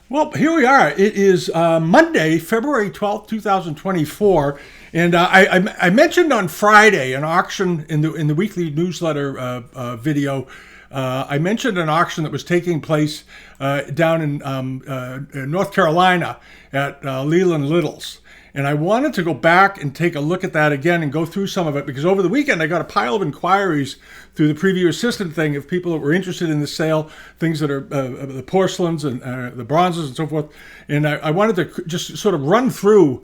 Well, here we are. It is Monday, February 12th, 2024. And I mentioned on Friday an auction in the weekly newsletter video. I mentioned an auction that was taking place down in North Carolina at Leland Little's. And I wanted to go back and take a look at that again and go through some of it because over the weekend I got a pile of inquiries through the preview assistant thing of people that were interested in the sale, things that are the porcelains and the bronzes and so forth. And I wanted to just sort of run through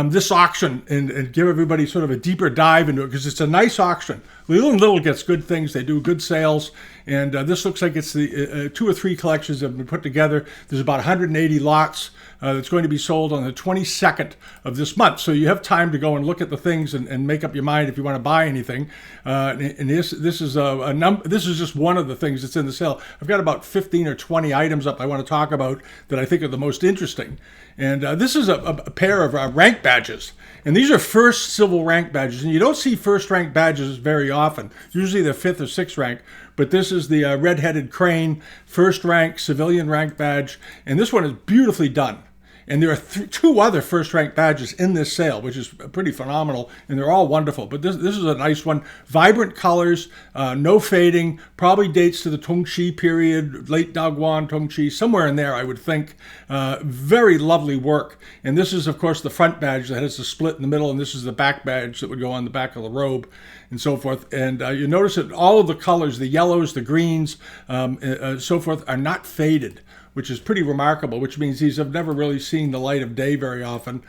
this auction and give everybody sort of a deeper dive into it because it's a nice auction. Leland Little gets good things. They do good sales. And this looks like it's the 2 or 3 collections that have been put together. There's about 180 lots that's going to be sold on the 22nd of this month. So you have time to go and look at the things and make up your mind if you want to buy anything. And this is this is just one of the things that's in the sale. I've got about 15 or 20 items up I want to talk about that I think are the most interesting. And this is a pair of rank badges. And these are first civil rank badges. And you don't see first rank badges very often. Usually they're 5th or 6th rank. But this is the red-headed crane, first rank, civilian rank badge. And this one is beautifully done. And there are 2 other first rank badges in this sale, which is pretty phenomenal. And they're all wonderful. But this is a nice one. Vibrant colors, no fading, probably dates to the Kangxi period, late Daguan, Kangxi, somewhere in there, I would think. Very lovely work. And this is, of course, the front badge that has the split in the middle. And this is the back badge that would go on the back of the robe and so forth. And you notice that all of the colors, the yellows, the greens, so forth, are not faded, which is pretty remarkable, which means these have never really seen the light of day very often.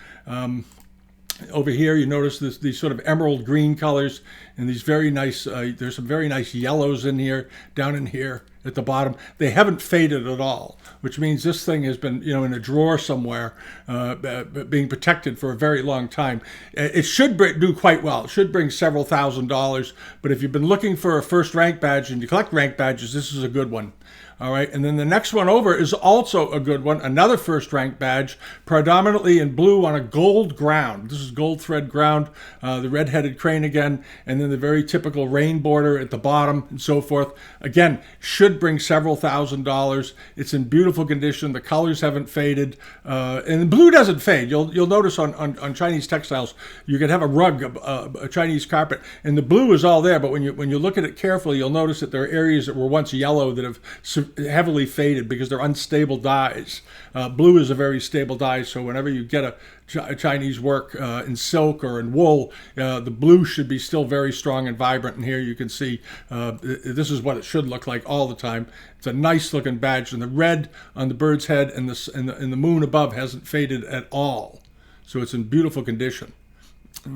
Over here, you notice these sort of emerald green colors and these very nice, there's some very nice yellows in here, down in here at the bottom. They haven't faded at all, which means this thing has been, in a drawer somewhere, being protected for a very long time. It should do quite well. It should bring several $1,000s, but if you've been looking for a first rank badge and you collect rank badges, this is a good one. All right, and then the next one over is also a good one, another first rank badge, predominantly in blue on a gold ground. This is gold thread ground, the red-headed crane again, and then the very typical rain border at the bottom and so forth. Again, should bring several $1,000s. It's in beautiful condition. The colors haven't faded, and the blue doesn't fade. You'll notice on Chinese textiles, you can have a rug, a Chinese carpet, and the blue is all there, but when you look at it carefully, you'll notice that there are areas that were once yellow that have heavily faded because they're unstable dyes. Blue is a very stable dye, so whenever you get a Chinese work in silk or in wool, the blue should be still very strong and vibrant. And here you can see this is what it should look like all the time. It's a nice looking badge, and the red on the bird's head and the moon above hasn't faded at all. So it's in beautiful condition.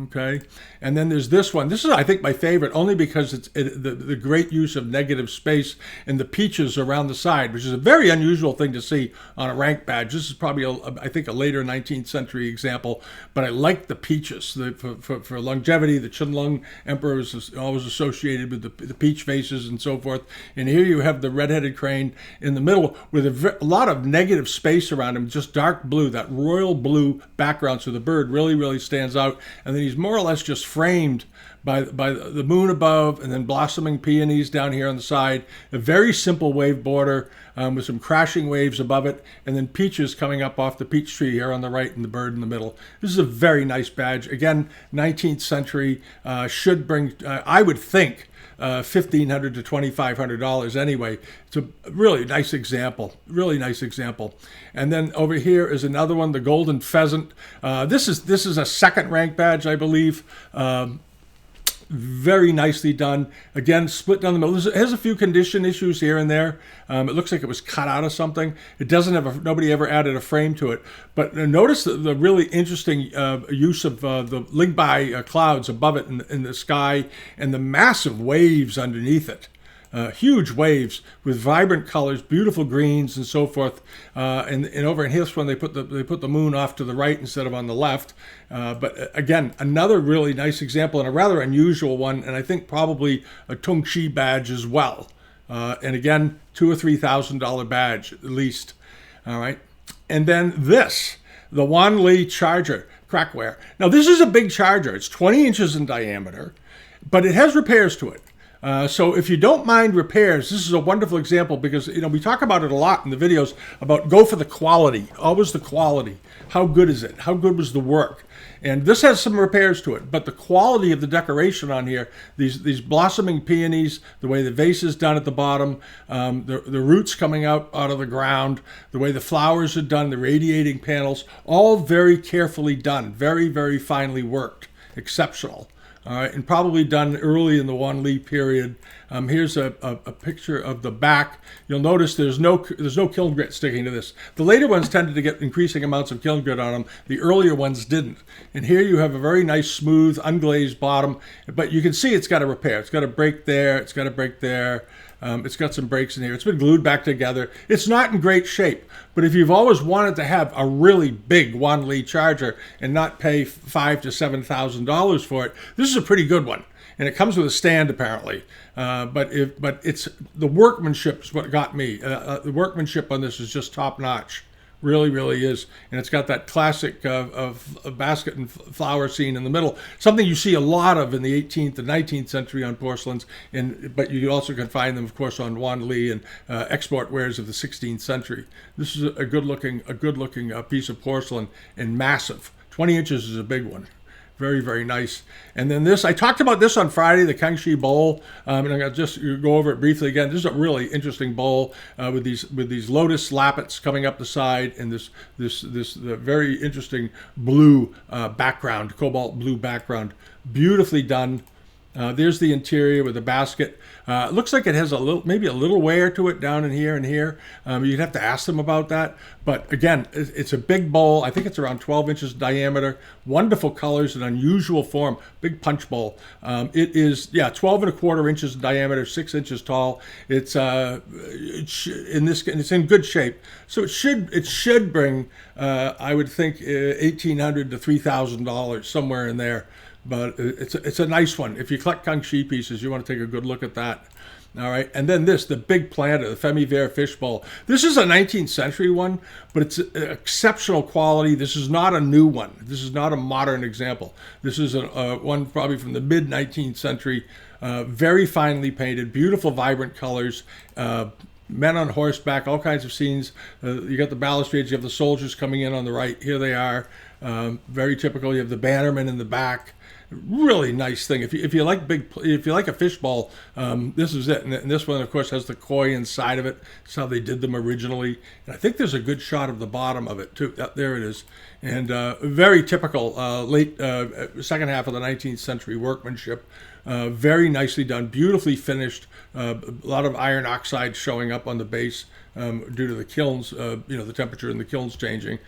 Okay, and then there's this one. This is, I think, my favorite, only because it's the great use of negative space and the peaches around the side, which is a very unusual thing to see on a rank badge. This is probably, I think, a later 19th century example, but I like the peaches. For longevity, the Qianlong emperor was always associated with the peach faces and so forth. And here you have the red-headed crane in the middle with a lot of negative space around him, just dark blue, that royal blue background, so the bird really, really stands out. And then he's more or less just framed by the moon above and then blossoming peonies down here on the side. A very simple wave border with some crashing waves above it, and then peaches coming up off the peach tree here on the right and the bird in the middle. This is a very nice badge. Again, 19th century, should bring, I would think, $1,500 to $2,500 anyway. It's a really nice example, And then over here is another one, the golden pheasant. This is a second rank badge, I believe. Very nicely done. Again, split down the middle. It has a few condition issues here and there. It looks like it was cut out of something. It doesn't have nobody ever added a frame to it. But notice the really interesting use of the Lingbai clouds above it in the sky and the massive waves underneath it. Huge waves with vibrant colors, beautiful greens and so forth. And over in this one, they put the moon off to the right instead of on the left. But again, another really nice example and a rather unusual one, and I think probably a Kangxi badge as well. And again, $2,000 or $3,000 badge at least. All right, and then this, the Wanli charger crackware. Now this is a big charger. It's 20 inches in diameter, but it has repairs to it. So if you don't mind repairs, this is a wonderful example because, we talk about it a lot in the videos about go for the quality, always the quality. How good is it? How good was the work? And this has some repairs to it, but the quality of the decoration on here, these blossoming peonies, the way the vase is done at the bottom, the roots coming out of the ground, the way the flowers are done, the radiating panels, all very carefully done, very, very finely worked, exceptional. All right, and probably done early in the Wanli period. Here's a picture of the back. You'll notice there's no kiln grit sticking to this. The later ones tended to get increasing amounts of kiln grit on them. The earlier ones didn't. And here you have a very nice, smooth, unglazed bottom. But you can see it's got a repair. It's got a break there. It's got a break there. It's got some breaks in here. It's been glued back together. It's not in great shape, but if you've always wanted to have a really big Wanli charger and not pay $5,000 to $7,000 for it, this is a pretty good one. And it comes with a stand apparently. But it's the workmanship is what got me. The workmanship on this is just top notch. Really, really is. And it's got that classic of basket and flower scene in the middle. Something you see a lot of in the 18th and 19th century on porcelains. But you also can find them, of course, on Wanli and export wares of the 16th century. This is a good looking piece of porcelain and massive. 20 inches is a big one. Very, very nice. And then this, I talked about this on Friday, the Kangxi bowl. And I'm going to just go over it briefly again. This is a really interesting bowl with these lotus lappets coming up the side and this very interesting blue background, cobalt blue background. Beautifully done. There's the interior with the basket. It looks like it has maybe a little wear to it down in here and here. You'd have to ask them about that. But again, it's a big bowl. I think it's around 12 inches diameter. Wonderful colors, an unusual form, big punch bowl. It is, 12 and a quarter inches in diameter, 6 inches tall. It's it's in good shape. So it should bring, I would think, $1,800 to $3,000, somewhere in there. But it's a nice one. If you collect Kangxi pieces, you want to take a good look at that. All right, and then the big planter, the Femi-Vert fish bowl. This is a 19th century one, but it's exceptional quality. This is not a new one. This is not a modern example. This is one probably from the mid-19th century, very finely painted, beautiful, vibrant colors, men on horseback, all kinds of scenes. You got the balustrades, you have the soldiers coming in on the right. Here they are, very typical. You have the bannermen in the back. Really nice thing. If you like a fishbowl, this is it. And this one, of course, has the koi inside of it. That's how they did them originally. And I think there's a good shot of the bottom of it too. There it is. And very typical late second half of the 19th century workmanship. Very nicely done, beautifully finished. A lot of iron oxide showing up on the base due to the kilns, the temperature in the kilns changing,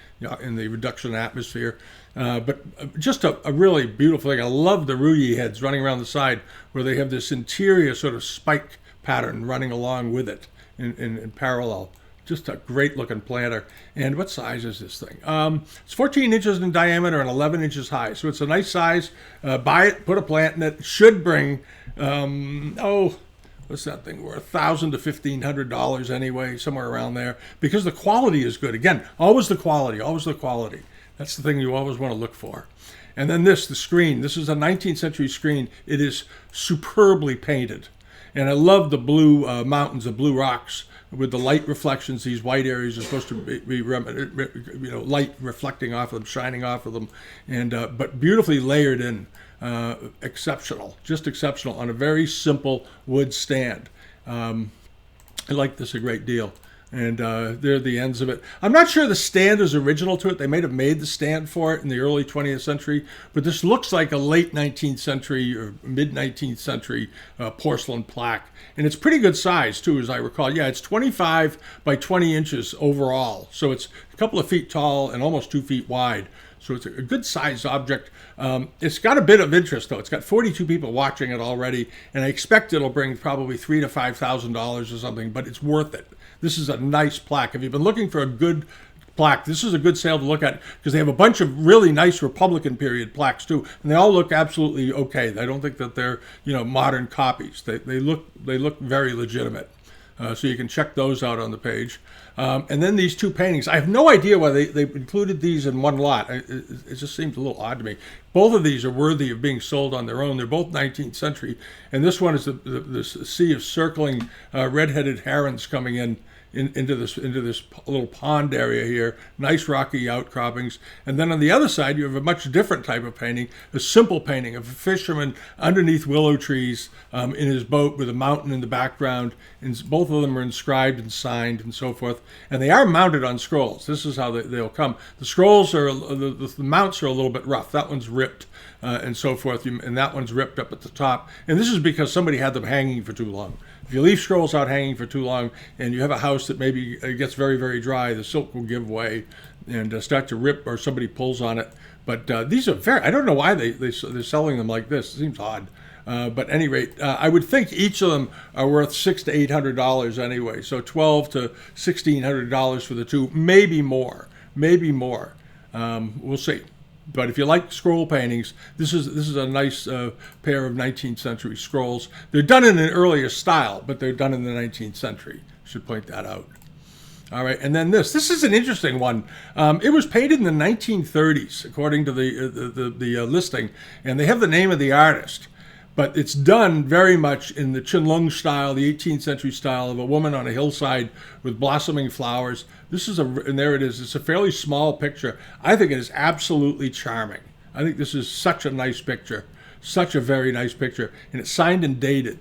in the reduction in atmosphere. But just a really beautiful thing. I love the ruyi heads running around the side where they have this interior sort of spike pattern running along with it in parallel. Just a great looking planter. And what size is this thing? It's 14 inches in diameter and 11 inches high. So it's a nice size. Buy it, put a plant in it. Should bring, what's that thing worth? $1,000 to $1,500 anyway, somewhere around there. Because the quality is good. Again, always the quality, always the quality. That's the thing you always want to look for. And then the screen. This is a 19th century screen. It is superbly painted. And I love the blue mountains, the blue rocks with the light reflections. These white areas are supposed to be light reflecting off of them, shining off of them, and but beautifully layered in. Exceptional, just exceptional on a very simple wood stand. I like this a great deal. And there are the ends of it. I'm not sure the stand is original to it. They may have made the stand for it in the early 20th century, but this looks like a late 19th century or mid 19th century porcelain plaque. And it's pretty good size too, as I recall. Yeah, it's 25 by 20 inches overall. So it's a couple of feet tall and almost 2 feet wide. So it's a good sized object. It's got a bit of interest though. It's got 42 people watching it already, and I expect it'll bring probably $3,000 to $5,000 or something, but it's worth it. This is a nice plaque. If you've been looking for a good plaque, this is a good sale to look at because they have a bunch of really nice Republican period plaques too, and they all look absolutely okay. I don't think that they're modern copies. They look very legitimate. So you can check those out on the page. And then these two paintings. I have no idea why they included these in one lot. It just seems a little odd to me. Both of these are worthy of being sold on their own. They're both 19th century. And this one is the sea of circling red-headed herons coming into this little pond area here. Nice rocky outcroppings. And then on the other side, you have a much different type of painting, a simple painting of a fisherman underneath willow trees in his boat with a mountain in the background. And both of them are inscribed and signed and so forth. And they are mounted on scrolls. This is how they'll come. The scrolls are, the mounts are a little bit rough. That one's ripped and so forth. And that one's ripped up at the top. And this is because somebody had them hanging for too long. If you leave scrolls out hanging for too long and you have a house that maybe gets very, very dry, the silk will give way and start to rip, or somebody pulls on it. But these are I don't know why they're selling them like this. It seems odd. But at any rate, I would think each of them are worth $600 to $800 anyway. So $1,200 to $1,600 for the two, maybe more. We'll see. But if you like scroll paintings, this is a nice pair of 19th century scrolls. They're done in an earlier style, but they're done in the 19th century. Should point that out. All right, and then this is an interesting one. It was painted in the 1930s, according to the listing, and they have the name of the artist. But it's done very much in the Qianlong style, the 18th century style of a woman on a hillside with blossoming flowers. And there it is. It's a fairly small picture. I think it is absolutely charming. I think this is such a nice picture, such a very nice picture. And it's signed and dated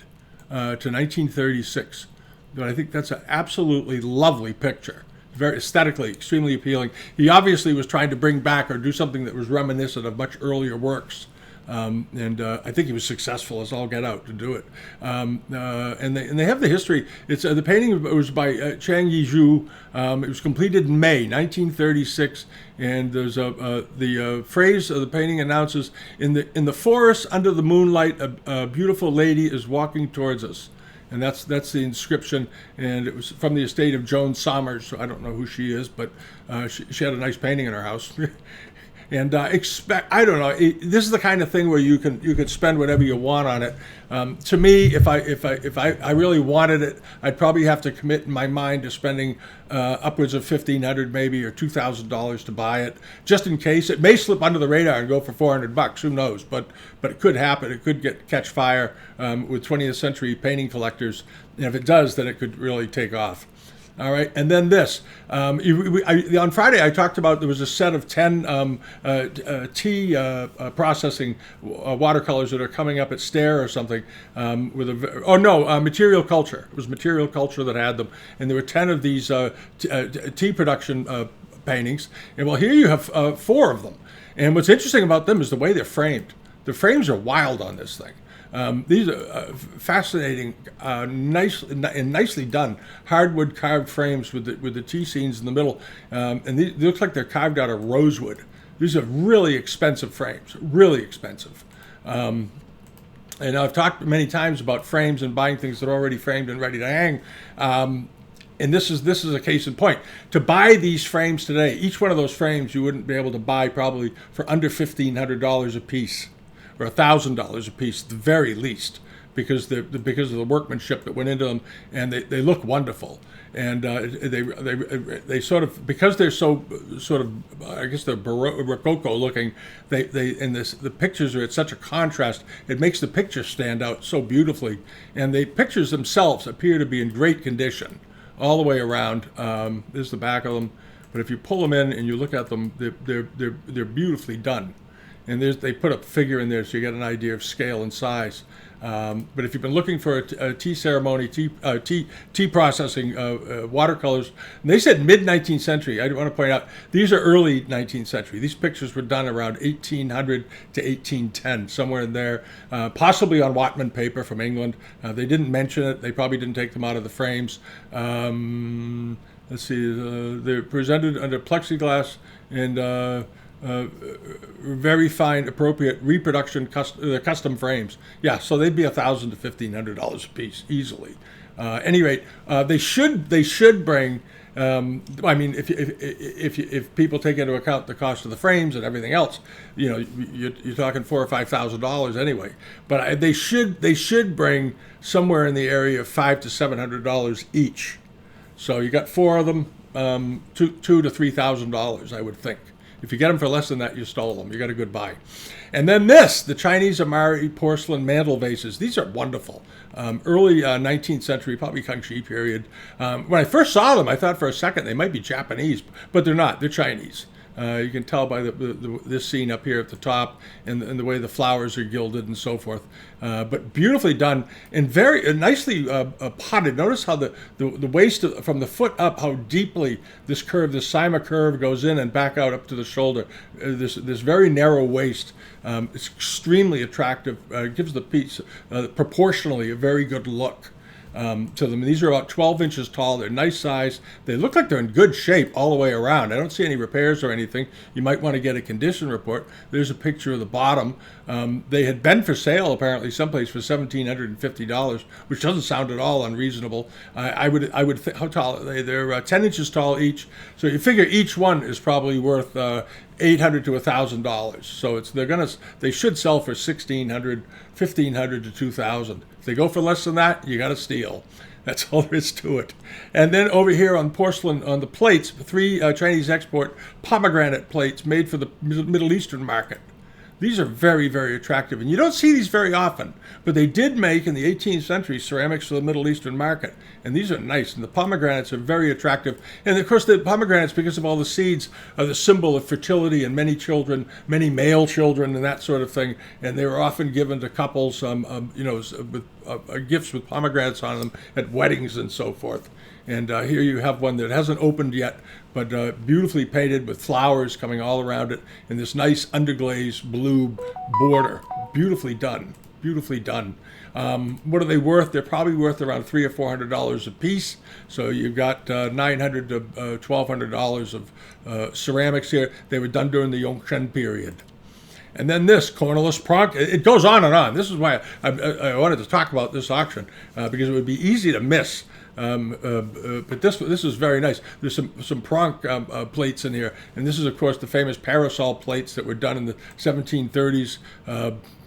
to 1936. But I think that's an absolutely lovely picture. Very aesthetically, extremely appealing. He obviously was trying to bring back or do something that was reminiscent of much earlier works. And I think he was successful as all get out to do it. And they have the history. It's the painting was by Chang Yizhu. It was completed in May 1936, and there's the phrase of the painting announces, "In the forest under the moonlight, a beautiful lady is walking towards us." And that's the inscription, and it was from the estate of Joan Somers. So I don't know who she is, but she had a nice painting in her house. And I don't know. This is the kind of thing where you could spend whatever you want on it. To me, if I really wanted it, I'd probably have to commit in my mind to spending upwards of $1,500 maybe or $2,000 to buy it, just in case. It may slip under the radar and go for $400. Who knows? But it could happen. It could catch fire with 20th century painting collectors. And if it does, then it could really take off. All right, and then this. On Friday, I talked about there was a set of 10 tea processing watercolors that are coming up at Stare or something. Material Culture. It was Material Culture that had them, and there were 10 of these tea production paintings. And well, here you have 4 of them. And what's interesting about them is the way they're framed. The frames are wild on this thing. These are fascinating, nicely done hardwood carved frames with the tea scenes in the middle, and they look like they're carved out of rosewood. These are really expensive frames, really expensive. And I've talked many times about frames and buying things that are already framed and ready to hang. And this is a case in point. To buy these frames today, each one of those frames you wouldn't be able to buy probably for under $1,500 a piece. Or $1,000 a piece at the very least, because of the workmanship that went into them, and they look wonderful. And they sort of, because they're so sort of, I guess they're Rococo looking. The pictures are at such a contrast. It makes the picture stand out so beautifully, and the pictures themselves appear to be in great condition all the way around. There's the back of them, but if you pull them in and you look at them, they're beautifully done. And they put a figure in there so you get an idea of scale and size. But if you've been looking for a tea ceremony, tea processing watercolors, and they said mid-19th century. I want to point out, these are early 19th century. These pictures were done around 1800 to 1810, somewhere in there, possibly on Watman paper from England. They didn't mention it. They probably didn't take them out of the frames. Let's see, they're presented under plexiglass and very fine, appropriate reproduction custom frames. Yeah, so they'd be $1,000 to $1,500 a piece easily. At any rate, they should bring I mean, if people take into account the cost of the frames and everything else, you're talking $4,000 or $5,000 anyway. But they should bring somewhere in the area of $500 to $700 each. So you got four of them, $2,000 to $3,000, I would think. If you get them for less than that, you stole them. You got a good buy. And then the Chinese Armorial porcelain mantle vases. These are wonderful. Early 19th century, probably Kangxi period. When I first saw them, I thought for a second they might be Japanese, but they're not. They're Chinese. You can tell by this scene up here at the top and the way the flowers are gilded and so forth. But beautifully done and very nicely potted. Notice how the waist from the foot up, how deeply this Sima curve goes in and back out up to the shoulder. This very narrow waist. It's extremely attractive. Gives the piece proportionally a very good look. To them. These are about 12 inches tall. They're nice size. They look like they're in good shape all the way around. I don't see any repairs or anything. You might want to get a condition report. There's a picture of the bottom. They had been for sale apparently someplace for $1,750, which doesn't sound at all unreasonable. I would think, how tall are they? They're 10 inches tall each. So you figure each one is probably worth $800 to $1,000. So they should sell for $1,600, $1,500 to $2,000. If they go for less than that, you got to steal. That's all there is to it. And then over here on porcelain, on the plates, 3 Chinese export pomegranate plates made for the Middle Eastern market. These are very, very attractive, and you don't see these very often, but they did make in the 18th century ceramics for the Middle Eastern market, and these are nice, and the pomegranates are very attractive. And of course the pomegranates, because of all the seeds, are the symbol of fertility and many children, many male children and that sort of thing, and they were often given to couples with gifts with pomegranates on them at weddings and so forth. And here you have one that hasn't opened yet, but beautifully painted with flowers coming all around it and this nice underglazed blue border. Beautifully done. Beautifully done. What are they worth? They're probably worth around $300 or $400 a piece. So you've got $900 to $1,200 of ceramics here. They were done during the Yongzheng period. And then this cornerless pronk, it goes on and on. This is why I wanted to talk about this auction, because it would be easy to miss. But this is very nice. There's some pronk plates in here, and this is of course the famous parasol plates that were done in the 1730s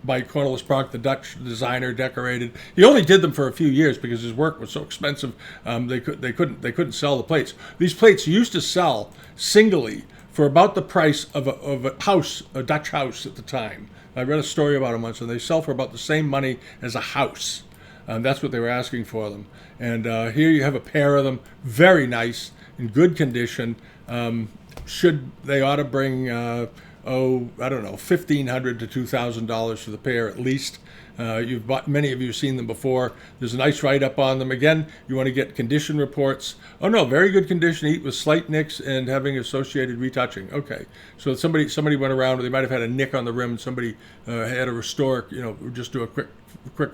by Cornelis Pronk, the Dutch designer, decorated. He only did them for a few years because his work was so expensive. They couldn't sell the plates. These plates used to sell singly for about the price of a house, a Dutch house at the time. I read a story about them once, and they sell for about the same money as a house. That's what they were asking for them. And here you have a pair of them, very nice, in good condition. They ought to bring, I don't know, $1,500 to $2,000 for the pair at least. Many of you have seen them before. There's a nice write-up on them. Again, you want to get condition reports. Oh no, very good condition, eat with slight nicks and having associated retouching. Okay, so somebody went around, they might have had a nick on the rim, and somebody had to restore, just do a quick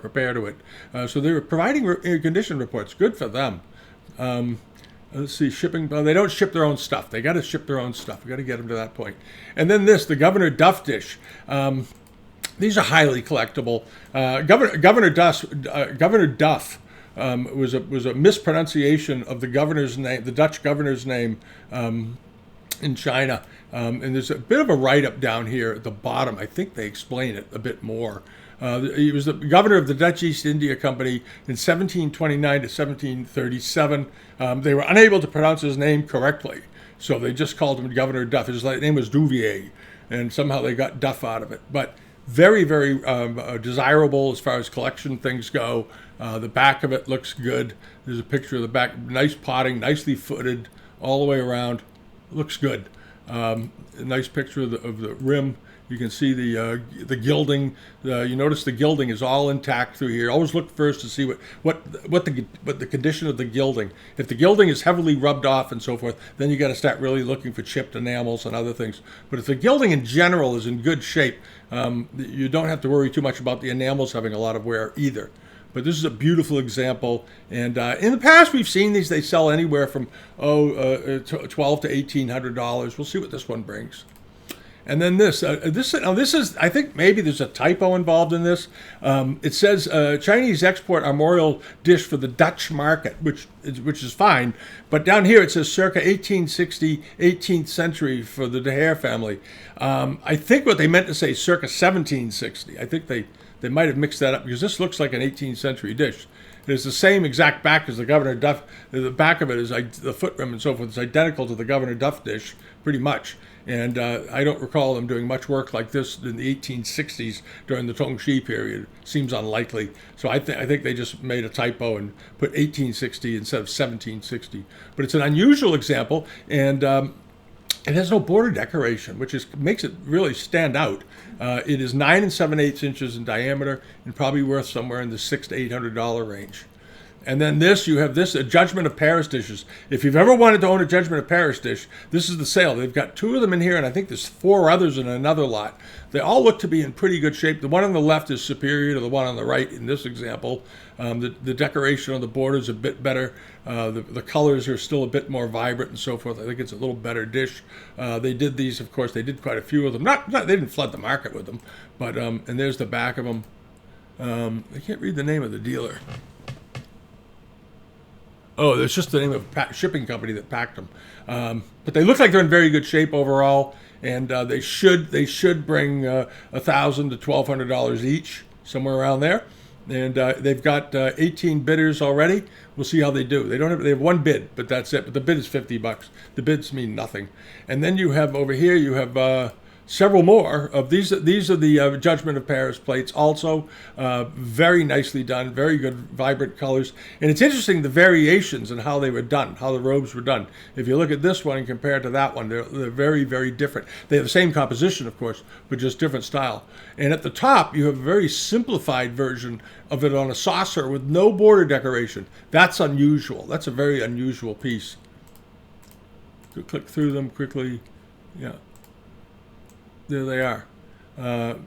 repair to it. So they were providing condition reports. Good for them. Let's see, shipping. Well, they don't ship their own stuff. They got to ship their own stuff. We got to get them to that point. And then the Governor Duff dish. These are highly collectible. Governor Duff was a mispronunciation of the governor's name, the Dutch governor's name in China. And there's a bit of a write-up down here at the bottom. I think they explain it a bit more. He was the governor of the Dutch East India Company in 1729 to 1737. They were unable to pronounce his name correctly, so they just called him Governor Duff. His name was Duvier, and somehow they got Duff out of it. But very, very desirable as far as collection things go. The back of it looks good. There's a picture of the back. Nice potting, nicely footed all the way around. Looks good. A nice picture of the rim. You can see the gilding. You notice the gilding is all intact through here. Always look first to see what the condition of the gilding. If the gilding is heavily rubbed off and so forth, then you got to start really looking for chipped enamels and other things. But if the gilding in general is in good shape, you don't have to worry too much about the enamels having a lot of wear either. But this is a beautiful example. And in the past, we've seen these. They sell anywhere from $1,200 to $1,800. We'll see what this one brings. And then this is, I think maybe there's a typo involved in this. It says Chinese export armorial dish for the Dutch market, which is fine. But down here it says circa 1860, 18th century for the De Hare family. I think what they meant to say circa 1760. I think they might have mixed that up because this looks like an 18th century dish. It's the same exact back as the Governor Duff. The back of it is like the foot rim and so forth. It's identical to the Governor Duff dish, pretty much. And I don't recall them doing much work like this in the 1860s during the Kangxi period. Seems unlikely. So I think they just made a typo and put 1860 instead of 1760. But it's an unusual example, and it has no border decoration, which makes it really stand out. It is 9 7/8 inches in diameter and probably worth somewhere in the $600 to $800 range. And then you have a Judgment of Paris dishes. If you've ever wanted to own a Judgment of Paris dish, this is the sale. They've got 2 of them in here, and I think there's 4 others in another lot. They all look to be in pretty good shape. The one on the left is superior to the one on the right in this example. The decoration on the border is a bit better. The colors are still a bit more vibrant and so forth. I think it's a little better dish. They did these, of course, they did quite a few of them. They didn't flood the market with them, but and there's the back of them. I can't read the name of the dealer. Oh, it's just the name of a shipping company that packed them. But they look like they're in very good shape overall, and they should bring $1,000 to $1,200 each, somewhere around there. And they've got 18 bidders already. We'll see how they do. They have 1 bid, but that's it. But the bid is $50. The bids mean nothing. And then you have over here, you have several more of these. These are the Judgment of Paris plates, also very nicely done, very good, vibrant colors. And it's interesting the variations and how they were done, how the robes were done. If you look at this one and compare it to that one, they're very, very different. They have the same composition, of course, but just different style. And at the top, you have a very simplified version of it on a saucer with no border decoration. That's unusual. That's a very unusual piece. Click through them quickly. Yeah. There they are.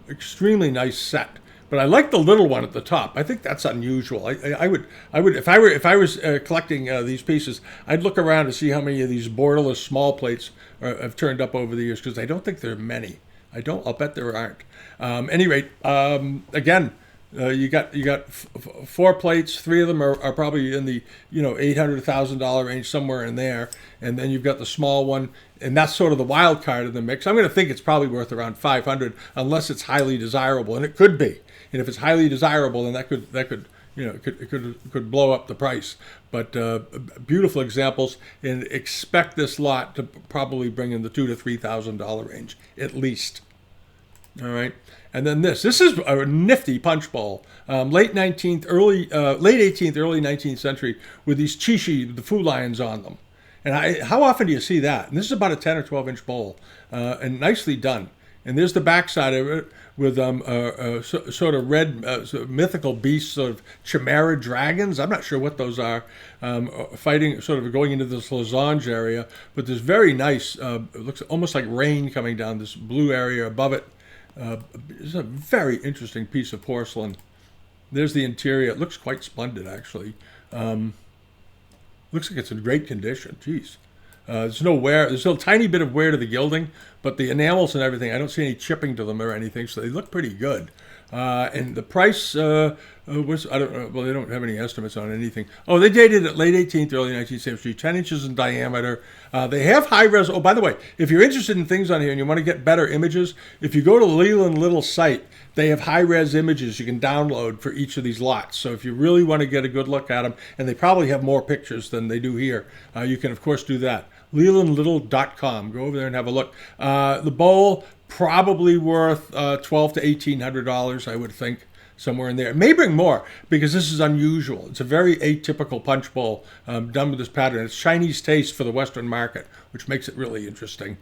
Extremely nice set. But I like the little one at the top. I think that's unusual. I would if I was collecting these pieces, I'd look around to see how many of these borderless small plates have turned up over the years, because I don't think there are many. I'll bet there aren't. Any rate, again, you got 4 plates. 3 of them are probably in the $800 $1,000 range, somewhere in there, and then you've got the small one, and that's sort of the wild card of the mix. I'm going to think it's probably worth around $500, unless it's highly desirable, and it could be. And if it's highly desirable, then that could blow up the price. But beautiful examples, and expect this lot to probably bring in the $2,000 to $3,000 range at least. All right. And then this is a nifty punch bowl, late 18th, early 19th century, with these chishi, the Fu lions on them. And how often do you see that? And this is about a 10 or 12 inch bowl, and nicely done. And there's the backside of it with sort of red mythical beasts, sort of chimera dragons. I'm not sure what those are, fighting, sort of going into this losange area. But there's very nice, it looks almost like rain coming down this blue area above it. It's a very interesting piece of porcelain. There's the interior. It looks quite splendid, actually. Looks like it's in great condition. Jeez. There's no wear. There's a tiny bit of wear to the gilding, but the enamels and everything, I don't see any chipping to them or anything, so they look pretty good. And the price was, I don't know, well, they don't have any estimates on anything. Oh, they dated it late 18th, early 19th century, 10 inches in diameter. They have high res. Oh, by the way, if you're interested in things on here and you want to get better images, if you go to the Leland Little site, they have high res images you can download for each of these lots. So if you really want to get a good look at them, and they probably have more pictures than they do here, you can, of course, do that. LelandLittle.com. Go over there and have a look. The bowl, probably worth $1,200 to $1,800, I would think, somewhere in there. It may bring more, because this is unusual. It's a very atypical punch bowl done with this pattern. It's Chinese taste for the Western market, which makes it really interesting.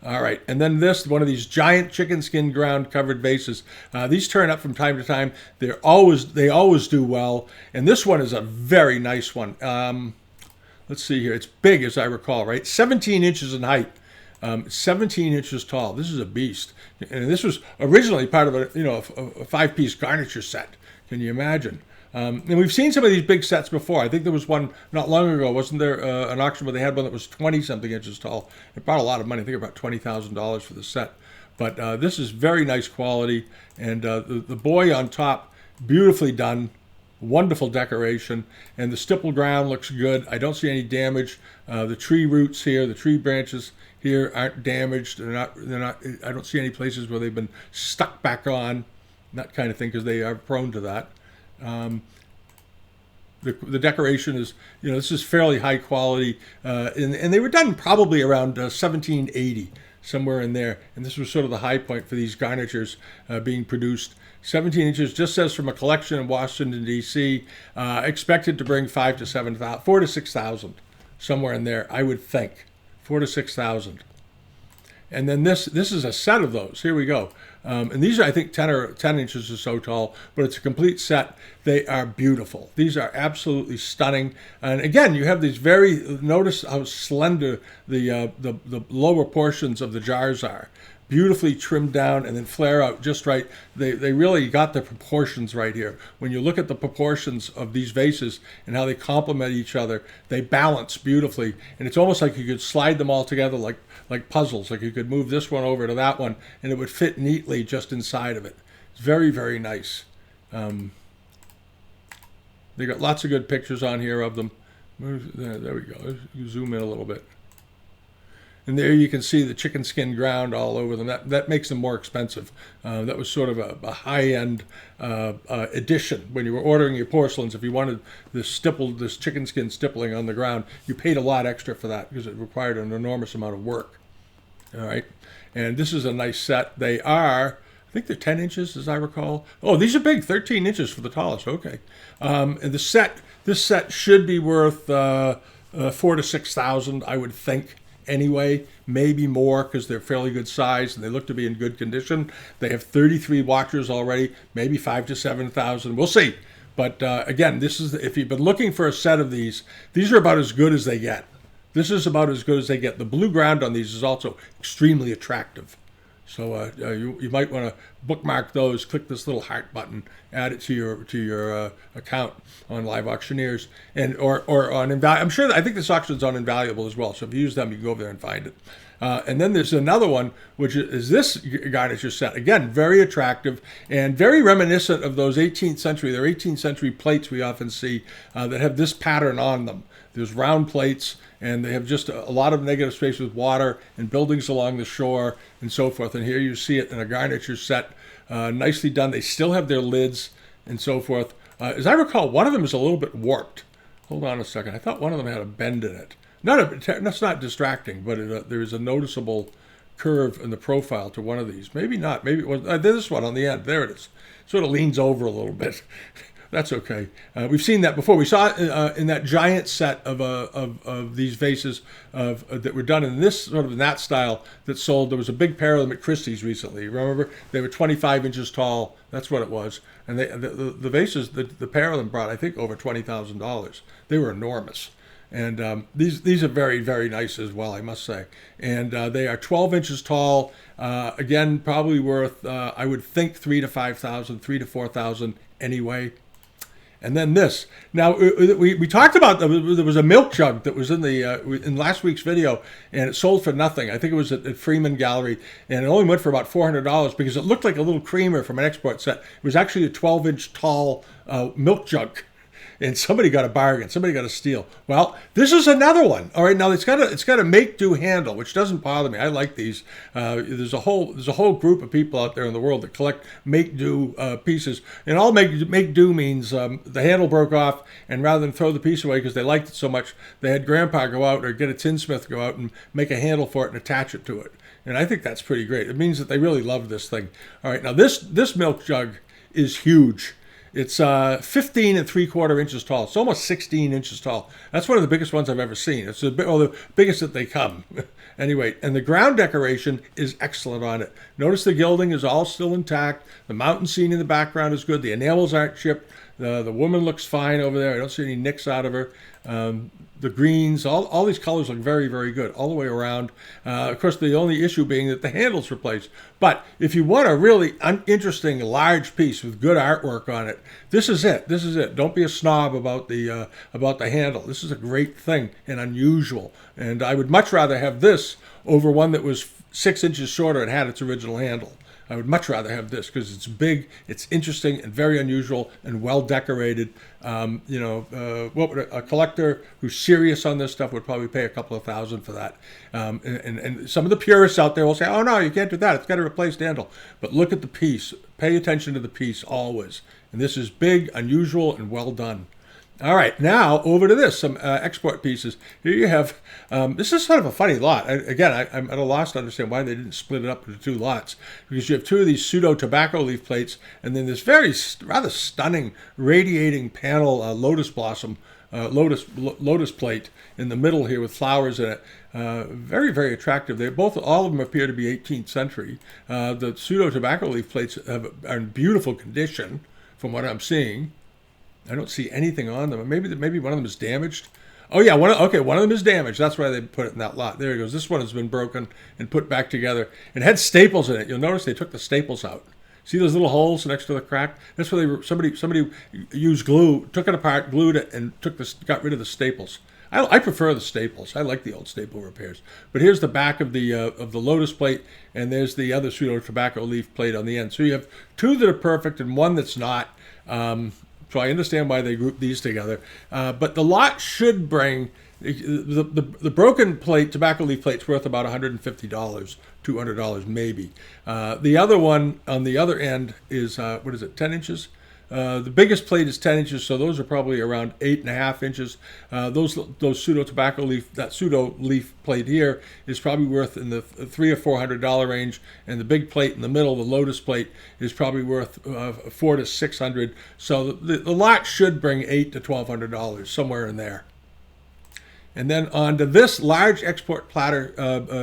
All right, and then this, one of these giant chicken skin ground covered vases. These turn up from time to time. They always do well, and this one is a very nice one. Let's see here. It's big, as I recall, right? 17 inches in height, 17 inches tall. This is a beast, and this was originally part of a 5-piece garniture set. Can you imagine? And we've seen some of these big sets before. I think there was one not long ago. Wasn't there an auction where they had one that was 20-something inches tall? It brought a lot of money. I think about $20,000 for the set. But this is very nice quality. And the boy on top, beautifully done. Wonderful decoration. And the stipple ground looks good. I don't see any damage. The tree roots here, the tree branches here aren't damaged. They're not. I don't see any places where they've been stuck back on, that kind of thing, because they are prone to that. The decoration is, this is fairly high quality, and they were done probably around 1780, somewhere in there. And this was sort of the high point for these garnitures being produced. 17 inches, just says from a collection in Washington, D.C., expected to bring 4 to 6,000, somewhere in there, I would think. 4 to 6,000. And then this is a set of those. Here we go. And these are, I think, 10 inches or so tall, but it's a complete set. They are beautiful. These are absolutely stunning. And again, you have these notice how slender the lower portions of the jars are. Beautifully trimmed down and then flare out just right. They really got the proportions right here. When you look at the proportions of these vases and how they complement each other, they balance beautifully. And it's almost like you could slide them all together like puzzles. Like you could move this one over to that one and it would fit neatly just inside of it. It's very, very nice. They got lots of good pictures on here of them. There we go. You zoom in a little bit. And there you can see the chicken skin ground all over them. That makes them more expensive. That was sort of a high-end addition. When you were ordering your porcelains, if you wanted this chicken skin stippling on the ground, you paid a lot extra for that because it required an enormous amount of work. All right. And this is a nice set. They are, I think they're 10 inches, as I recall. Oh, these are big, 13 inches for the tallest. Okay. And this set should be worth 4 to 6,000, I would think. Anyway, maybe more because they're fairly good size and they look to be in good condition. They have 33 watchers already, maybe 5 to 7,000. We'll see. But again, if you've been looking for a set of these are about as good as they get. This is about as good as they get. The blue ground on these is also extremely attractive. So you might want to bookmark those. Click this little heart button. Add it to your account on Live Auctioneers or on Invaluable. I'm sure I think this auction's on Invaluable as well. So if you use them, you can go over there and find it. And then there's another one, which is this garniture set. Again, very attractive and very reminiscent of those 18th century. They're 18th century plates we often see that have this pattern on them. There's round plates, and they have just a lot of negative space with water and buildings along the shore and so forth. And here you see it in a garniture set, nicely done. They still have their lids and so forth. As I recall, one of them is a little bit warped. Hold on a second. I thought one of them had a bend in it. That's not distracting, but there is a noticeable curve in the profile to one of these. Maybe not. Maybe it was this one on the end. There it is. Sort of leans over a little bit. That's okay. We've seen that before. We saw it in that giant set of these vases that were done in this sort of in that style that sold. There was a big pair of them at Christie's recently. Remember? They were 25 inches tall. That's what it was. And the vases, the pair of them brought, I think, over $20,000. They were enormous. And these are very, very nice as well, I must say. And they are 12 inches tall. Again, probably worth, I would think, 3 to 5,000, 3 to 4,000 anyway. And then this. Now, we talked about, there was a milk jug that was in last week's video, and it sold for nothing. I think it was at Freeman Gallery, and it only went for about $400 because it looked like a little creamer from an export set. It was actually a 12-inch tall milk jug. And somebody got a bargain. Somebody got a steal. Well, this is another one. All right, now it's got a make-do handle, which doesn't bother me. I like these. There's a whole group of people out there in the world that collect make-do pieces. And all make-do means the handle broke off, and rather than throw the piece away because they liked it so much, they had Grandpa go out or get a tinsmith go out and make a handle for it and attach it to it. And I think that's pretty great. It means that they really love this thing. All right, now this milk jug is huge. It's 15 3/4 inches tall. It's almost 16 inches tall. That's one of the biggest ones I've ever seen. It's the biggest that they come. Anyway, and the ground decoration is excellent on it. Notice the gilding is all still intact. The mountain scene in the background is good. The enamels aren't chipped. The woman looks fine over there. I don't see any nicks out of her. the greens, all these colors look very, very good all the way around. Of course, the only issue being that the handle's replaced. But if you want a really interesting, large piece with good artwork on it, this is it. This is it. Don't be a snob about the handle. This is a great thing and unusual. And I would much rather have this over one that was 6 inches shorter and had its original handle. I would much rather have this because it's big, it's interesting, and very unusual, and well decorated. What would a collector who's serious on this stuff would probably pay a couple of $1,000 for that. And some of the purists out there will say, "Oh no, you can't do that. It's got a replaced handle." But look at the piece. Pay attention to the piece always. And this is big, unusual, and well done. All right, now over to this, some export pieces. Here you have, this is sort of a funny lot. I'm at a loss to understand why they didn't split it up into 2 lots, because you have 2 of these pseudo tobacco leaf plates, and then this very rather stunning radiating panel lotus blossom, lotus plate in the middle here with flowers in it. Very, very attractive. All of them appear to be 18th century. The pseudo tobacco leaf plates are in beautiful condition from what I'm seeing. I don't see anything on them. Maybe one of them is damaged. Oh yeah, one of them is damaged. That's why they put it in that lot. There it goes. This one has been broken and put back together. It had staples in it. You'll notice they took the staples out. See those little holes next to the crack? That's where somebody used glue, took it apart, glued it, and got rid of the staples. I prefer the staples. I like the old staple repairs. But here's the back of the lotus plate, and there's the other pseudo tobacco leaf plate on the end. So you have 2 that are perfect and 1 that's not. So I understand why they grouped these together. But the lot should bring, the broken plate, tobacco leaf plate's worth about $150, $200 maybe. The other one on the other end is, 10 inches? The biggest plate is 10 inches, so those are probably around 8.5 inches. Those pseudo tobacco leaf, that pseudo leaf plate here is probably worth in the $300 or $400 range, and the big plate in the middle, the lotus plate, is probably worth $400 to $600. So the lot should bring $800 to $1,200, somewhere in there. And then on to this large export platter,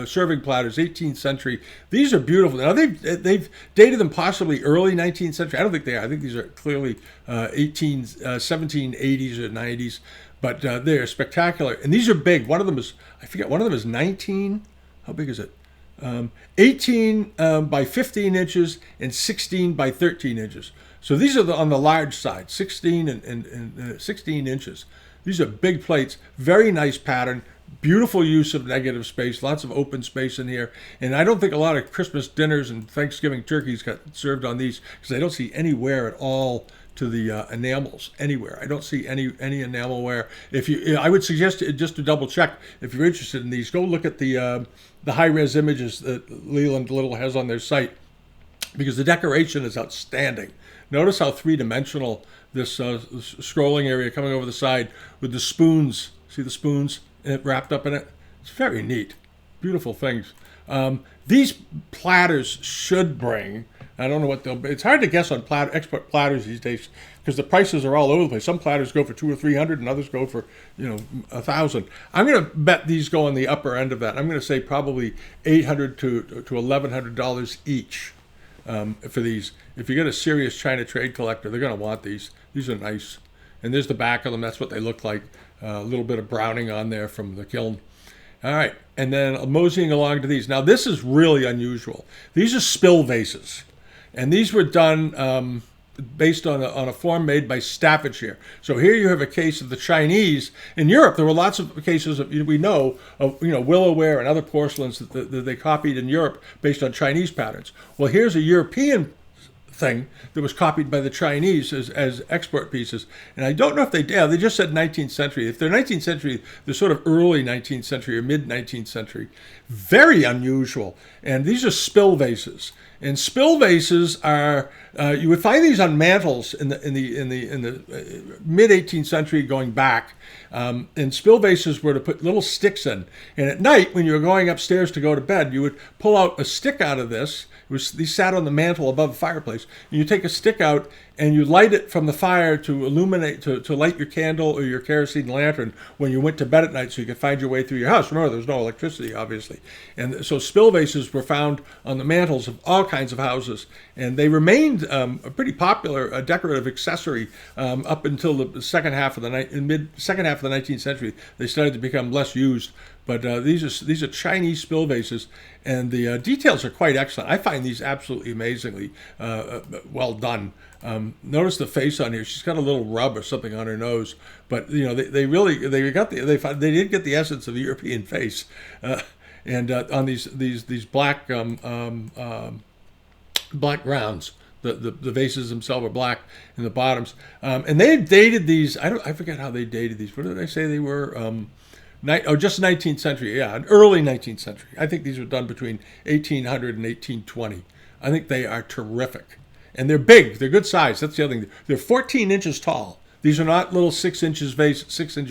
serving platters, 18th century. These are beautiful. Now they've dated them possibly early 19th century. I don't think they are. I think these are clearly 1780s or 90s, but they are spectacular. And these are big. One of them is, I forget, one of them is 19. How big is it? 18 by 15 inches and 16 by 13 inches. So these are on the large side, 16 and 16 inches. These are big plates, very nice pattern, beautiful use of negative space, lots of open space in here. And I don't think a lot of Christmas dinners and Thanksgiving turkeys got served on these because I don't see any wear at all to the enamels anywhere. I don't see any enamel wear. I would suggest just to double check, if you're interested in these, go look at the high-res images that Leland Little has on their site, because the decoration is outstanding. Notice how three-dimensional this scrolling area coming over the side with the spoons. See the spoons wrapped up in it? It's very neat. Beautiful things. These platters should bring, I don't know what it's hard to guess on export platters these days because the prices are all over the place. Some platters go for $200 or $300 and others go for, $1,000. I'm going to bet these go on the upper end of that. I'm going to say probably $800 to $1,100 each. For these. If you get a serious China trade collector, they're going to want these. These are nice. And there's the back of them. That's what they look like. A little bit of browning on there from the kiln. All right. And then moseying along to these. Now, this is really unusual. These are spill vases. And these were done based on a form made by Staffordshire. So here you have a case of the Chinese. In Europe, there were lots of cases of, we know, of willowware and other porcelains that they copied in Europe based on Chinese patterns. Well, here's a European thing that was copied by the Chinese as export pieces. And I don't know if they just said 19th century. If they're 19th century, they're sort of early 19th century or mid 19th century. Very unusual. And these are spill vases. And spill vases are you would find these on mantles in the mid 18th century going back. And spill vases were to put little sticks in. And at night, when you were going upstairs to go to bed, you would pull out a stick out of this. These sat on the mantle above the fireplace. And you take a stick out and you light it from the fire to illuminate, to light your candle or your kerosene lantern when you went to bed at night so you could find your way through your house. Remember, there was no electricity, obviously. And so spill vases were found on the mantles of all kinds of houses. And they remained remained a pretty popular decorative accessory up until the second half of second half of the 19th century. They started to become less used. But these are Chinese spill vases, and the details are quite excellent. I find these absolutely amazingly well done. Notice the face on here; she's got a little rub or something on her nose, but you know they did get the essence of the European face, and on these black black grounds. The vases themselves are black in the bottoms, and they dated these. I forget how they dated these. What did they say they were? Just 19th century, yeah, early 19th century. I think these were done between 1800 and 1820. I think they are terrific. And they're big, they're good size. That's the other thing. They're 14 inches tall. These are not little 6-inch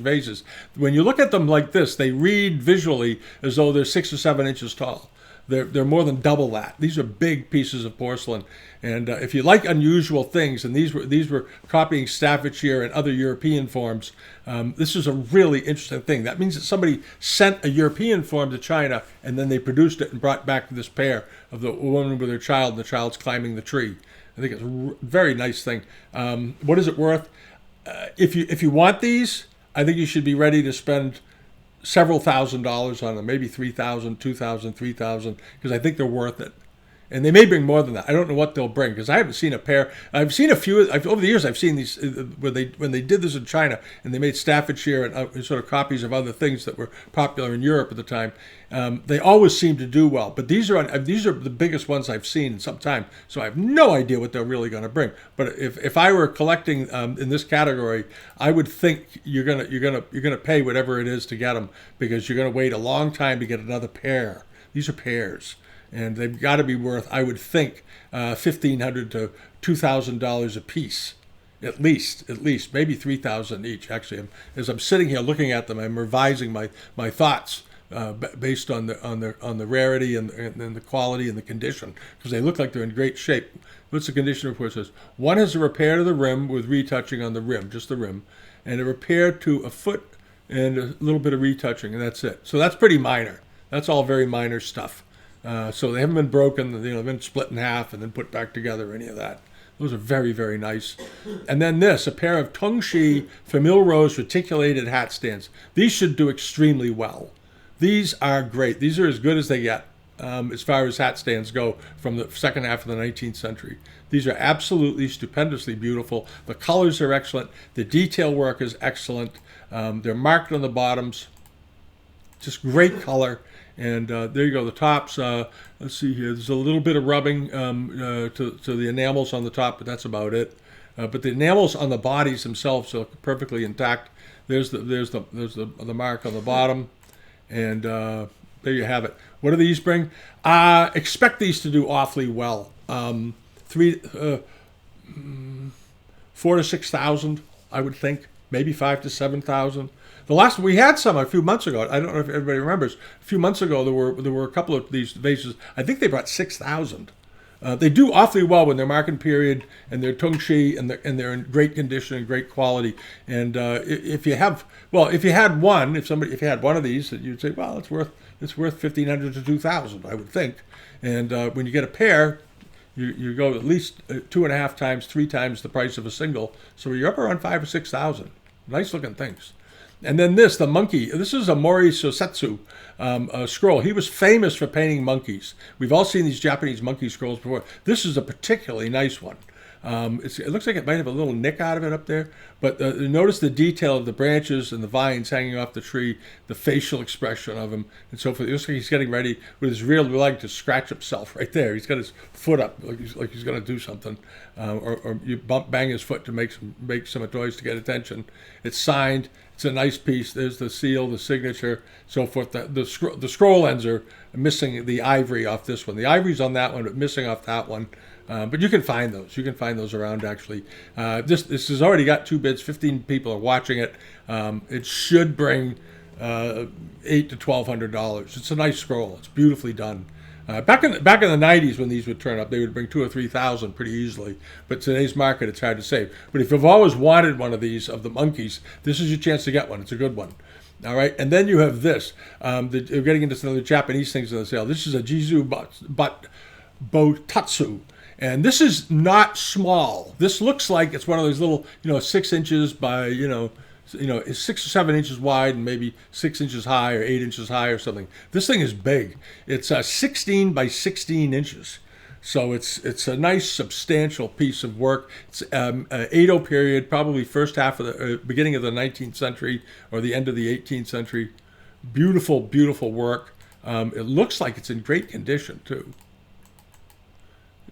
vases. When you look at them like this, they read visually as though they're 6 or 7 inches tall. They're more than double that. These are big pieces of porcelain, and if you like unusual things, and these were copying Staffordshire and other European forms, this is a really interesting thing. That means that somebody sent a European form to China, and then they produced it and brought back this pair of the woman with her child, and the child's climbing the tree. I think it's a very nice thing. What is it worth? If you want these, I think you should be ready to spend several $1,000s on them, maybe $3,000, $2,000, $3,000, because I think they're worth it. And they may bring more than that. I don't know what they'll bring, because I haven't seen a pair. I've seen a few over the years. I've seen these when they did this in China, and they made Staffordshire and sort of copies of other things that were popular in Europe at the time. They always seem to do well. But these are the biggest ones I've seen in some time. So I have no idea what they're really going to bring. But if I were collecting in this category, I would think you're gonna pay whatever it is to get them, because you're gonna wait a long time to get another pair. These are pairs. And they've got to be worth, I would think, $1,500 to $2,000 a piece, at least, maybe $3,000 each. Actually, as I'm sitting here looking at them, I'm revising my thoughts based on the rarity and the quality and the condition, because they look like they're in great shape. What's the condition report says? One has a repair to the rim with retouching on the rim, just the rim, and a repair to a foot and a little bit of retouching, and that's it. So that's pretty minor. That's all very minor stuff. So they haven't been broken, they've been split in half and then put back together, any of that. Those are very, very nice. And then this, a pair of Kangxi Famille Rose reticulated hat stands. These should do extremely well. These are great. These are as good as they get as far as hat stands go from the second half of the 19th century. These are absolutely stupendously beautiful. The colors are excellent. The detail work is excellent. They're marked on the bottoms. Just great color. And there you go, the tops, let's see here, there's a little bit of rubbing to the enamels on the top, but that's about it. But the enamels on the bodies themselves are perfectly intact. There's the mark on the bottom, and there you have it. What do these bring? Expect these to do awfully well. 4,000 to 6,000, I would think, maybe 5,000 to 7,000. The last we had some a few months ago. I don't know if everybody remembers. A few months ago, there were a couple of these vases. I think they brought 6,000. They do awfully well when they're marking period and they're Tongxi and they're in great condition and great quality. And if you had one of these, you'd say, well, it's worth $1,500 to $2,000, I would think. And when you get a pair, you go at least 2.5 times, 3 times the price of a single. So you're up around 5,000 or 6,000. Nice looking things. And then the monkey. This is a Mori Sosetsu scroll. He was famous for painting monkeys. We've all seen these Japanese monkey scrolls before. This is a particularly nice one. It looks like it might have a little nick out of it up there, but notice the detail of the branches and the vines hanging off the tree, the facial expression of him, and so forth. It looks like he's getting ready with his rear leg to scratch himself right there. He's got his foot up like he's going to do something, or you bang his foot to make some noise to get attention. It's signed. It's a nice piece. There's the seal, the signature, so forth. The scroll ends are missing the ivory off this one. The ivory's on that one, but missing off that one. But you can find those. You can find those around, actually. This has already got 2 bids. 15 people are watching it. It should bring $800 to $1,200. It's a nice scroll. It's beautifully done. Back in the 90s, when these would turn up, they would bring 2,000 or 3,000 pretty easily. But today's market, it's hard to say. But if you've always wanted one of these of the monkeys, this is your chance to get one. It's a good one. All right, and then you have this. We're getting into some of the Japanese things on the sale. This is a Jizu Botatsu. And this is not small. This looks like it's one of those little, 6 inches by, it's 6 or 7 inches wide and maybe 6 inches high or 8 inches high or something. This thing is big. It's 16 by 16 inches. So it's a nice substantial piece of work. It's Edo period, probably first half of the beginning of the 19th century or the end of the 18th century. Beautiful, beautiful work. It looks like it's in great condition too.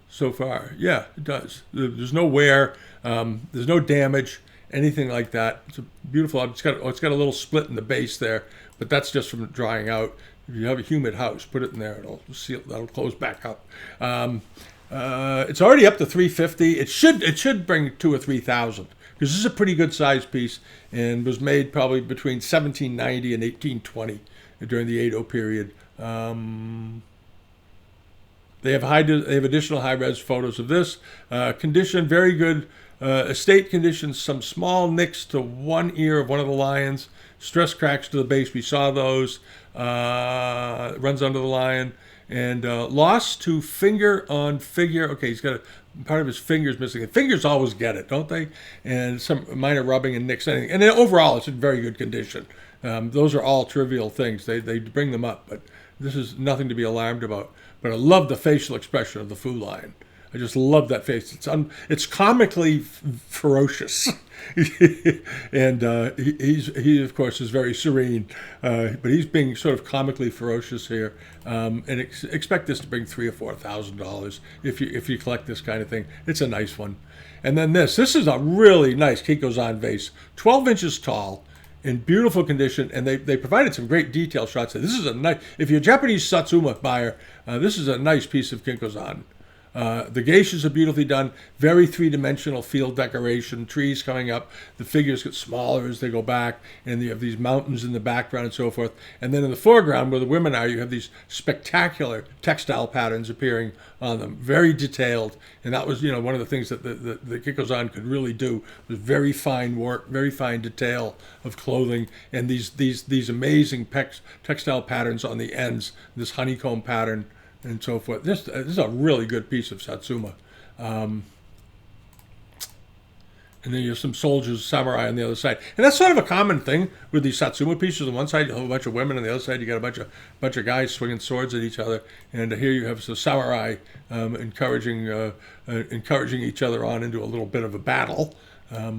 So far, yeah, it does. There's no wear, there's no damage, anything like that. It's a beautiful. It's got a little split in the base there, but that's just from drying out. If you have a humid house, put it in there; that'll close back up. It's already up to $350. It should bring 2,000 or 3,000 because this is a pretty good sized piece and was made probably between 1790 and 1820 during the Edo period. They have additional high-res photos of this. Condition, very good estate condition. Some small nicks to one ear of one of the lions. Stress cracks to the base. We saw those. Runs under the lion. And loss to finger on figure. Okay, he's got part of his fingers missing. The fingers always get it, don't they? And some minor rubbing and nicks. Anything. And then overall, it's in very good condition. Those are all trivial things. They bring them up, but this is nothing to be alarmed about. But I love the facial expression of the Fu lion. I just love that face. It's comically ferocious, and he of course is very serene, but he's being sort of comically ferocious here. And expect this to bring $3,000 or $4,000 if you collect this kind of thing. It's a nice one. And then this is a really nice Kikkozan vase, 12 inches tall. In beautiful condition, and they provided some great detail shots. This is a nice. If you're a Japanese Satsuma buyer, this is a nice piece of Kikkozan. The geishas are beautifully done, very three-dimensional field decoration, trees coming up. The figures get smaller as they go back, and you have these mountains in the background and so forth. And then in the foreground, where the women are, you have these spectacular textile patterns appearing on them, very detailed. And that was, one of the things that the Kikkozan could really do was very fine work, very fine detail of clothing, and these amazing textile patterns on the ends, this honeycomb pattern, and so forth. This is a really good piece of Satsuma. And then you have some soldiers, samurai on the other side. And that's sort of a common thing with these Satsuma pieces. On one side, you have a bunch of women. On the other side, you got a bunch of guys swinging swords at each other. And here you have some samurai encouraging each other on into a little bit of a battle. I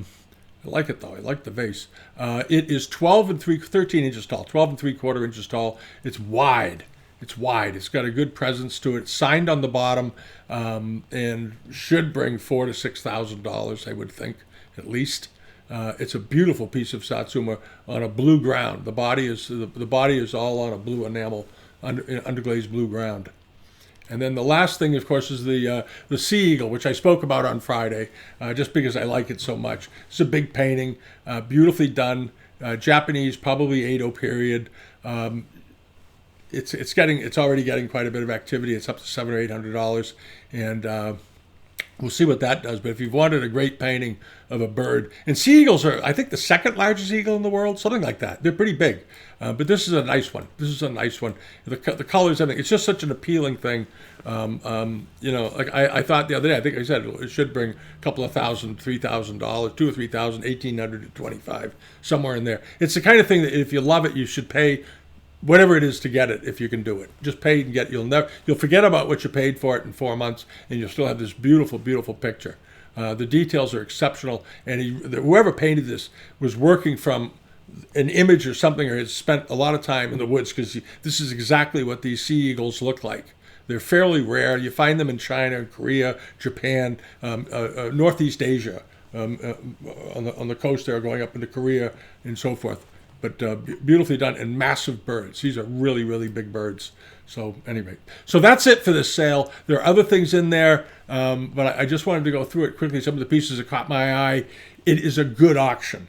like it, though. I like the vase. It is 13 inches tall, 12 3/4 inches tall. It's wide. It's got a good presence to it. It's signed on the bottom, and should bring $4,000 to $6,000, I would think, at least. It's a beautiful piece of Satsuma on a blue ground. The body is all on a blue enamel, underglazed blue ground. And then the last thing, of course, is the sea eagle, which I spoke about on Friday, just because I like it so much. It's a big painting, beautifully done, Japanese, probably Edo period. It's already getting quite a bit of activity. It's up to $700 or $800, and we'll see what that does. But if you've wanted a great painting of a bird, and sea eagles are, I think, the second largest eagle in the world, something like that. They're pretty big, but this is a nice one. The colors, everything. It's just such an appealing thing. Like I thought the other day, I think I said it should bring a couple of $1,000, $3,000, $2,000 or $3,000, $1,800 to $2,500, somewhere in there. It's the kind of thing that if you love it, you should pay whatever it is to get it, if you can do it. Just pay and get. You'll forget about what you paid for it in 4 months, and you'll still have this beautiful, beautiful picture. The details are exceptional, and whoever painted this was working from an image or something, or has spent a lot of time in the woods, because this is exactly what these sea eagles look like. They're fairly rare. You find them in China, Korea, Japan, Northeast Asia, on the coast there, going up into Korea and so forth. But beautifully done, and massive birds. These are really, really big birds. So anyway, so that's it for this sale. There are other things in there, but I just wanted to go through it quickly. Some of the pieces that caught my eye. It is a good auction.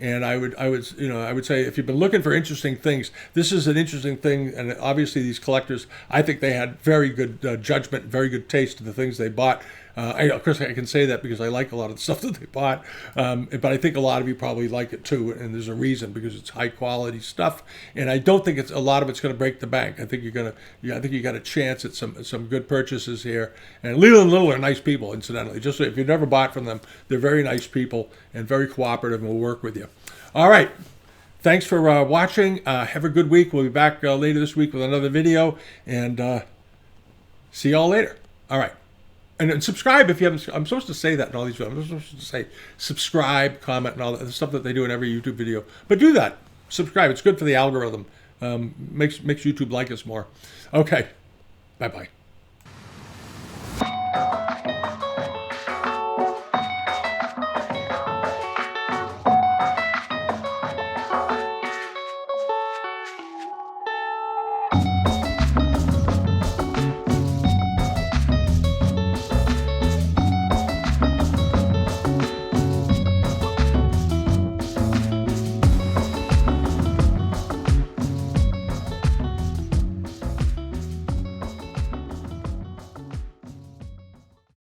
And I would say if you've been looking for interesting things, this is an interesting thing. And obviously, these collectors, I think they had very good judgment, very good taste in the things they bought. Of course, I can say that because I like a lot of the stuff that they bought. But I think a lot of you probably like it too, and there's a reason, because it's high quality stuff. And I don't think a lot of it's going to break the bank. I think you got a chance at some good purchases here. And Leland Little are nice people, incidentally. Just so if you've never bought from them, they're very nice people and very cooperative, and will work with you. All right. Thanks for watching. Have a good week. We'll be back later this week with another video, and see y'all later. All right. And subscribe if you haven't. I'm supposed to say that in all these videos. I'm supposed to say subscribe, comment, and all that, the stuff that they do in every YouTube video. But do that. Subscribe. It's good for the algorithm. Makes YouTube like us more. Okay. Bye-bye.